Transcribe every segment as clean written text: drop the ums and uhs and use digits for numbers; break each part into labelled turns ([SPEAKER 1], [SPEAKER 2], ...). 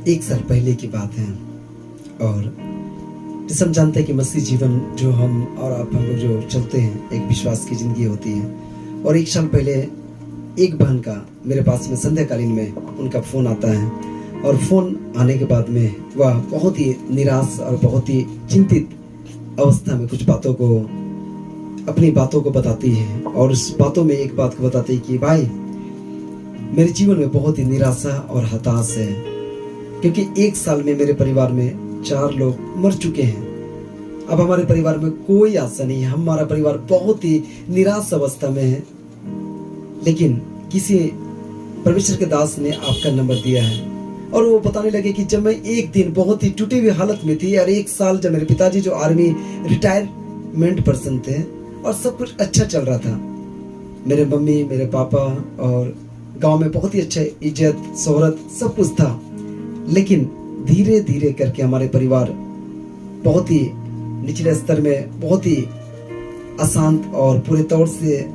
[SPEAKER 1] एक साल पहले की बात है। और जैसे हम जानते हैं कि मसीह जीवन जो हम और आप हम लोग जो चलते हैं, एक विश्वास की ज़िंदगी होती है। और एक साल पहले एक बहन का मेरे पास में संध्याकालीन में उनका फ़ोन आता है। और फ़ोन आने के बाद में वह बहुत ही निराश और बहुत ही चिंतित अवस्था में कुछ बातों को, अपनी बातों को बताती है। और उस बातों में एक बात को बताती है कि भाई, मेरे जीवन में बहुत ही निराशा और हताश है, क्योंकि एक साल में मेरे परिवार में 4 लोग मर चुके हैं। अब हमारे परिवार में कोई आशा नहीं है, हमारा परिवार बहुत ही निराश अवस्था में है। लेकिन किसी परमेश्वर के दास ने आपका नंबर दिया है। और वो बताने लगे कि जब मैं एक दिन बहुत ही टूटी हुई हालत में थी, और एक साल जब मेरे पिताजी जो आर्मी रिटायरमेंट पर्सन थे और सब कुछ अच्छा चल रहा था, मेरे मम्मी, मेरे पापा और गांव में बहुत ही अच्छा इज्जत शोहरत सब कुछ था। लेकिन धीरे धीरे करके हमारे परिवार बहुत ही निचले स्तर में, बहुत ही अशांत और पूरे तौर से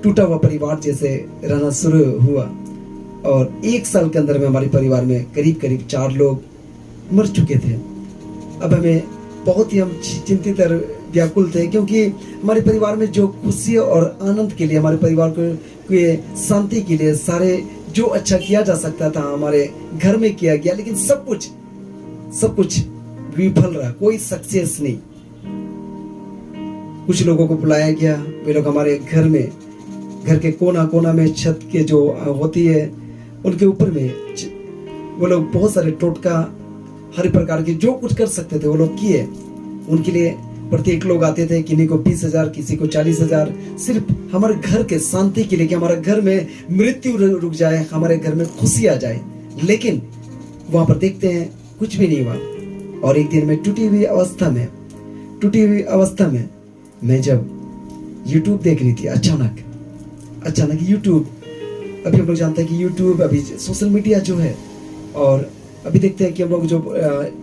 [SPEAKER 1] टूटा हुआ परिवार जैसे रहना शुरू हुआ। और एक साल के अंदर में हमारे परिवार में करीब करीब 4 लोग मर चुके थे। अब हमें बहुत ही हम चिंतित और व्याकुल थे, क्योंकि हमारे परिवार में जो खुशी और आनंद के लिए, हमारे परिवार को शांति के लिए सारे जो अच्छा किया जा सकता था हमारे घर में किया गया, लेकिन सब कुछ विफल रहा, कोई सक्सेस नहीं। कुछ लोगों को बुलाया गया, वे लोग हमारे घर में, घर के कोना कोना में छत के जो होती है उनके ऊपर में वो लोग बहुत सारे टोटका, हर प्रकार के जो कुछ कर सकते थे वो लोग किए। उनके लिए प्रत्येक लोग आते थे, किसी को 20,000, किसी को 40,000, सिर्फ हमारे घर के शांति के लिए, कि हमारे घर में मृत्यु रुक जाए, हमारे घर में खुशी आ जाए। लेकिन वहां पर देखते हैं कुछ भी नहीं हुआ। और एक दिन में टूटी हुई अवस्था में मैं जब YouTube देख रही थी, अचानक YouTube, अभी हम लोग जानते हैं कि YouTube अभी सोशल मीडिया जो है, और अभी देखते हैं कि हम लोग जो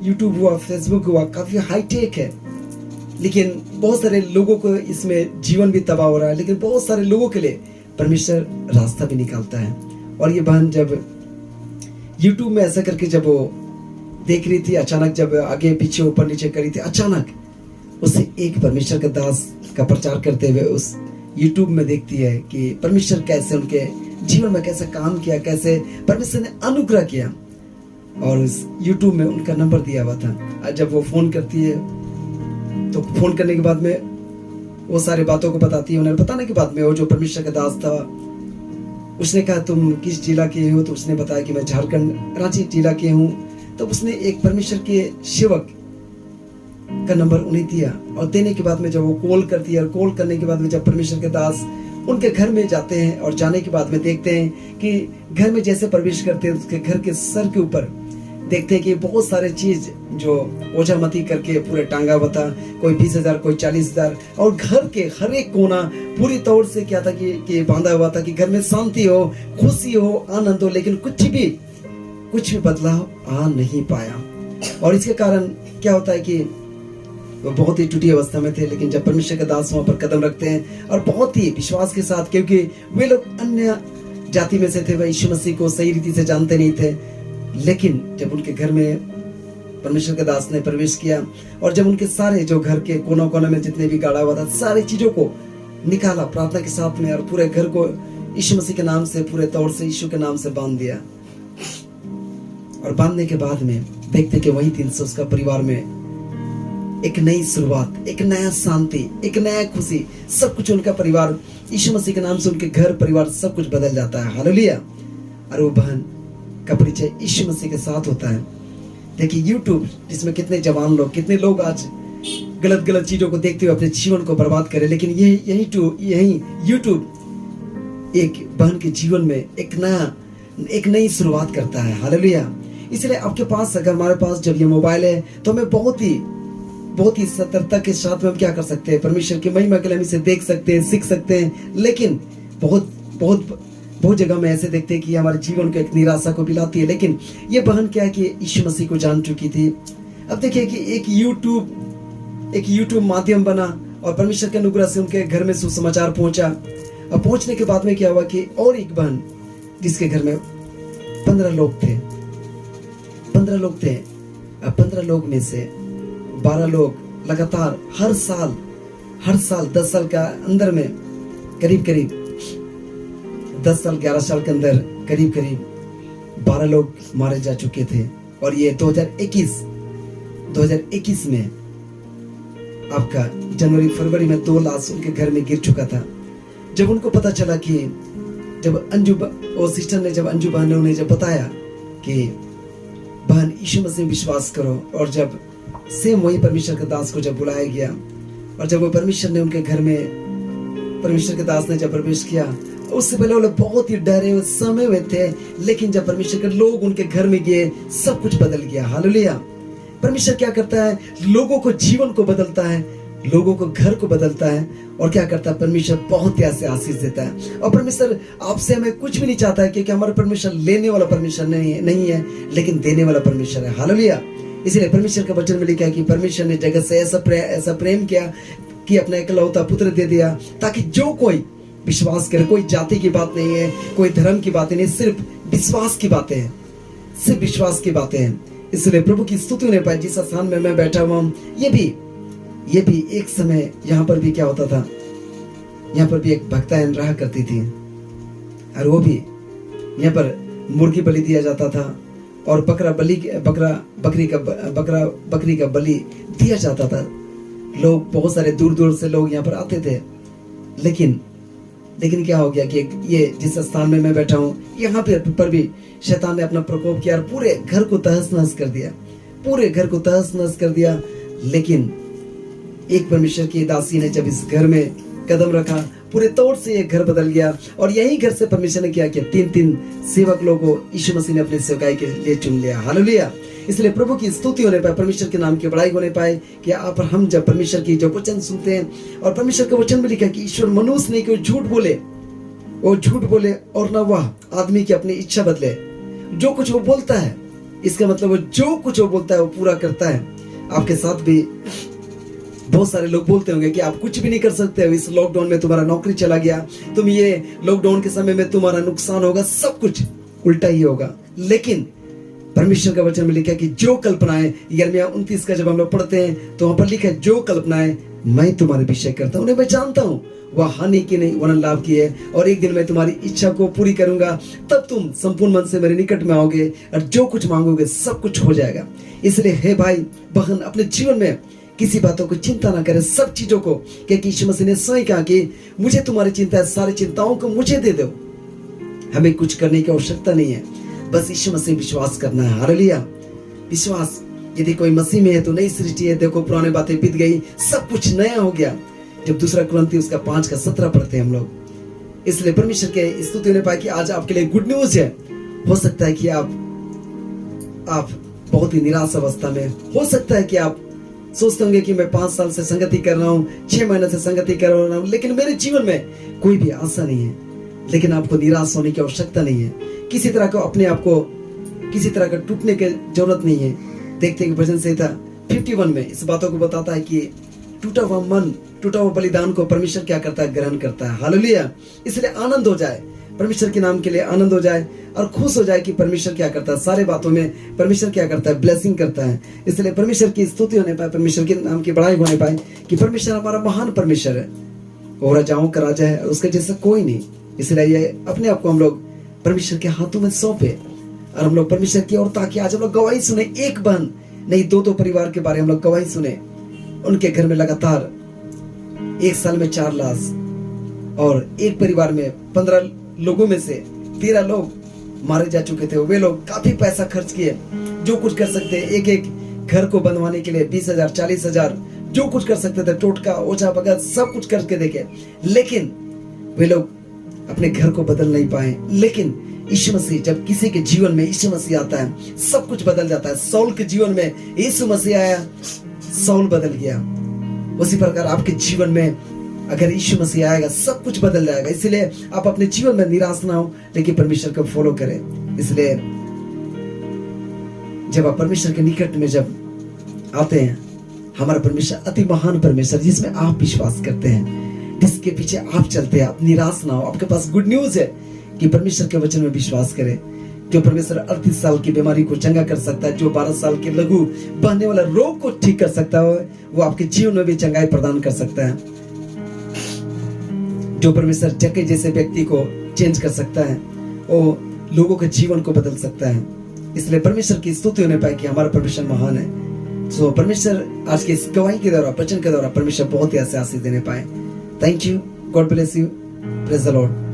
[SPEAKER 1] YouTube हुआ, Facebook हुआ, काफी हाईटेक है। लेकिन बहुत सारे लोगों को इसमें जीवन भी तबाह हो रहा है, लेकिन बहुत सारे लोगों के लिए परमेश्वर रास्ता भी निकालता है। और ये बहन जब YouTube में ऐसा करके जब वो देख रही थी, अचानक जब आगे पीछे ऊपर नीचे करी थी, अचानक उसे एक परमेश्वर के दास का प्रचार करते हुए उस YouTube में देखती है कि परमेश्वर कैसे उनके जीवन में कैसे काम किया, कैसे परमेश्वर ने अनुग्रह किया। और उस YouTube में उनका नंबर दिया हुआ था। और जब वो फोन करती है तो फोन करने के बाद में वो सारी बातों को बताती है। उन्हें बताने के बाद में वो जो परमेश्वर का दास था, उसने कहा तुम किस जिला के हो? तो उसने बताया कि मैं झारखंड रांची जिला के हूँ। तो उसने एक परमेश्वर के सेवक का नंबर उन्हें दिया। और देने के बाद में जब वो कॉल करती है, और कॉल करने के बाद में जब परमेश्वर के दास उनके घर में जाते हैं, और जाने के बाद में देखते हैं कि घर में जैसे प्रवेश करते हैं, उसके घर के सर के ऊपर देखते हैं कि बहुत सारे चीज जो ओझामती करके पूरे टांगा हुआ था, कोई 20,000, कोई 40,000। और घर के हर एक कोना पूरी तौर से क्या था कि बांधा हुआ था, कि घर में शांति हो, खुशी हो, आनंद हो। लेकिन कुछ भी बदलाव आ नहीं पाया। और इसके कारण क्या होता है कि वो बहुत ही टूटी अवस्था में थे। लेकिन जब परमेश्वर के दास वहां पर कदम रखते हैं, और बहुत ही विश्वास के साथ, क्योंकि वे लोग अन्य जाति में से थे, वह यीशु मसीह को सही रीति से जानते नहीं थे। लेकिन जब उनके घर में परमेश्वर के दास ने प्रवेश किया, और जब उनके सारे जो घर के कोना कोना में जितने भी गाड़ा हुआ था, सारी चीजों को निकाला प्रार्थना के साथ में, और पूरे घर को यीशु मसीह के नाम से, पूरे तौर से यीशु के नाम से बांध दिया। और बांधने के बाद में देखते कि वही दिन से उसका परिवार में एक नई शुरुआत, एक नया शांति, एक नया खुशी, सब कुछ उनका परिवार यीशु मसीह के नाम से, उनके घर परिवार सब कुछ बदल जाता है। हालेलुया। और वो बहन का परिचय यीशु मसीह के साथ होता है। देखिए YouTube जिसमें कितने जवान लोग, कितने लोग आज गलत चीजों को देखते हुए अपने जीवन को बर्बाद करें, लेकिन यही YouTube एक बहन के जीवन में एक नई शुरुआत करता है। हालेलुया। इसलिए आपके पास, अगर हमारे पास जब ये मोबाइल है, तो हमें बहुत ही सतर्कता के साथ में हम क्या कर सकते हैं, परमेश्वर की महिमा के लिए हम इसे देख सकते हैं, सीख सकते हैं। लेकिन बहुत जगह में ऐसे देखते हैं कि हमारे जीवन को एक निराशा को पिलाती है। लेकिन ये बहन क्या है कि यीशु मसीह को जान चुकी थी। अब देखिए कि एक YouTube माध्यम बना, और परमेश्वर के अनुग्रह से उनके घर में सुसमाचार पहुंचा। अब पहुंचने के बाद में क्या हुआ कि और एक बहन जिसके घर में 15 लोग थे, 15 लोग थे। 15 लोग में से 12 लोग लगातार हर साल 10 साल का अंदर में करीब 10 साल 11 साल के अंदर करीब 12 लोग मारे जा चुके थे। और ये 2021 में आपका जनवरी फरवरी में 2 लाश उनके घर में गिर चुका था। जब उनको पता चला कि जब अंजू बहन ने उन्हें जब बताया कि बहन यीशु मसीह में विश्वास करो, और जब सेम वही परमेश्वर के दास को जब बुलाया गया और जब वो परमेश्वर ने उनके घर में परमेश्वर के दास ने जब प्रवेश किया, उससे पहले वो लोग बहुत ही डरे हुए समय हुए थे, लेकिन जब परमेश्वर के लोग उनके घर में गए सब कुछ बदल गया। हालेलुया। परमेश्वर क्या करता है? लोगों को जीवन को बदलता है, लोगों को घर को बदलता है। और क्या करता है? परमेश्वर बहुत ही ऐसे आशीष देता है। और परमेश्वर आपसे हमें कुछ भी नहीं चाहता है, क्योंकि हमारा परमेश्वर लेने वाला परमेश्वर नहीं है लेकिन देने वाला परमेश्वर है। हालेलुया। इसलिए परमेश्वर का वचन में लिखा है कि परमेश्वर ने जगत से ऐसा प्रेम किया कि अपना इकलौता पुत्र दे दिया, ताकि जो कोई विश्वास करे, कोई जाति की बात नहीं है, कोई धर्म की बातें नहीं, सिर्फ विश्वास की बातें हैं, सिर्फ विश्वास की बातें हैं। इसलिए प्रभु की स्तुति होने पाए। जिस स्थान में मैं बैठा हुआ हूँ, ये भी एक समय यहाँ पर भी क्या होता था, यहाँ पर भी एक भक्तायन रहा करती थी, और वो भी यहाँ पर मुर्गी बलि दिया जाता था और बकरी का बलि दिया जाता था। लोग बहुत सारे दूर दूर से लोग यहाँ पर आते थे। लेकिन क्या हो गया कि ये जिस स्थान में मैं बैठा हूँ, यहाँ पर भी शैतान ने अपना प्रकोप किया और पूरे घर को तहस नहस कर दिया। लेकिन एक परमेश्वर की दासी ने जब इस घर में कदम रखा, पूरे तौर से ये घर बदल गया। और यही घर से परमेश्वर ने क्या किया? 3 सेवक लोगों को यीशु मसीह ने अपने सेवकाई के लिए चुन लिया। हालेलुया। इसलिए प्रभु की स्तुति होने पाए, परमेश्वर के नाम की बड़ाई होने पाए कि आप हम जब परमेश्वर की जो वचन सुनते हैं, और परमेश्वर के वचन में लिखा कि ईश्वर मनुष्य नहीं कि वो झूठ बोले और न वह आदमी की अपनी इच्छा बदले। जो कुछ वो बोलता है, इसका मतलब वो जो कुछ वो बोलता है वो पूरा करता है। आपके साथ भी बहुत सारे लोग बोलते होंगे कि आप कुछ भी नहीं कर सकते हो, इस लॉकडाउन में तुम्हारा नौकरी चला गया, तुम ये लॉकडाउन के समय में तुम्हारा नुकसान होगा, सब कुछ उल्टा ही होगा। लेकिन परमेश्वर का वचन में लिखा है कि जो कल्पनाएं, यिर्मयाह 29 का जब हम लोग पढ़ते हैं तो वहां पर लिखा है, जो कल्पनाएं मैं तुम्हारे विषय करता हूं उन्हें मैं जानता हूं, वह हानि की नहीं वरन लाभ की है, और एक दिन मैं तुम्हारी इच्छा को पूरी करूंगा, तब तुम संपूर्ण मन से मेरे निकट में आओगे और जो कुछ मांगोगे सब कुछ हो जाएगा। इसलिए हे भाई बहन, अपने जीवन में किसी बातों को चिंता ना करें, सब चीजों को, क्योंकि यीशु मसीह ने स्वयं कहा कि मुझे तुम्हारी चिंता है, सारी चिंताओं को मुझे दे दो। हमें कुछ करने की आवश्यकता नहीं है, बस यीशु मसीह विश्वास करना है। हालेलुया। विश्वास, यदि कोई मसीह में है तो नई सृष्टि है, देखो पुरानी बातें बीत गई, सब कुछ नया हो गया। जब 2 कुरिन्थियों उसका 5:17 पढ़ते हैं हम लोग। इसलिए परमेश्वर के स्तुति होने पाए कि आज आपके लिए गुड न्यूज है। हो सकता है कि आप बहुत ही निराश अवस्था में, हो सकता है कि आप सोचते होंगे कि मैं 5 साल से संगति कर रहा हूँ, 6 महीने से संगति कर रहा हूँ, लेकिन मेरे जीवन में कोई भी आशा नहीं है। लेकिन आपको निराश होने की आवश्यकता नहीं है, किसी तरह का अपने आप को किसी तरह का टूटने की जरूरत नहीं है। देखते हैं भजन संहिता 51 में इस बातों को बताता है कि टूटा हुआ मन, टूटा हुआ बलिदान को परमेश्वर क्या करता है? ग्रहण करता है। हालेलुया। इसलिए आनंद हो जाए, परमेश्वर के नाम के लिए आनंद हो जाए और खुश हो जाए कि परमेश्वर क्या करता है, सारे बातों में परमेश्वर क्या करता है? ब्लेसिंग करता है। इसलिए परमेश्वर की स्तुति होने पाए, परमेश्वर के नाम की बड़ाई होने पाए कि परमेश्वर हमारा महान परमेश्वर है, वो राजाओं का राजा है, उसके जैसा कोई नहीं। इसलिए अपने आप को हम लोग परमेश्वर के हाथों में सौंपे और हम लोग परमेश्वर की ओर, ताकि आज हम लोग गवाही सुने। एक बहन नहीं, 2 परिवार के बारे में हम लोग गवाही सुने। उनके घर में लगातार 1 साल में 4 लाश, और एक परिवार में 15 लोगों में से 13 लोग मारे जा चुके थे। वे लोग काफी पैसा खर्च किए, जो कुछ कर सकते, एक घर को बनवाने के लिए 20,000 40,000 जो कुछ कर सकते थे, टोटका ओझा भगत सब कुछ करके देखे, लेकिन वे लोग अपने घर को बदल नहीं पाए। लेकिन यीशु मसीह, जब किसी के जीवन में यीशु मसीह आता है सब कुछ बदल जाता है। सौल के जीवन में यीशु मसीह आया, सौल बदल गया। उसी प्रकार आपके जीवन में अगर यीशु मसीह आएगा सब कुछ बदल जाएगा। इसलिए आप अपने जीवन में निराश ना हो, लेकिन परमेश्वर को फॉलो करें। इसलिए जब आप परमेश्वर के निकट में जब आते हैं, हमारा परमेश्वर अति महान परमेश्वर, जिसमें आप विश्वास करते हैं, जिसके पीछे आप चलते हैं, आप निराश ना हो। आपके पास गुड न्यूज है कि परमेश्वर के वचन में विश्वास करें, जो परमेश्वर 38 साल की बीमारी को चंगा कर सकता है, जो 12 साल के लघु बहने वाला रोग को ठीक कर सकता है, वो आपके जीवन में भी चंगाई प्रदान कर सकता है। जो परमेश्वर जक्के जैसे व्यक्ति को चेंज कर सकता है, वो लोगों के जीवन को बदल सकता है। इसलिए परमेश्वर की स्तुति होने पाए कि हमारा परमेश्वर महान है। तो परमेश्वर आज के इस गवाही के द्वारा, वचन के द्वारा परमेश्वर बहुत ही ऐसे आशीष देने पाए। Thank you, God bless you, praise the Lord.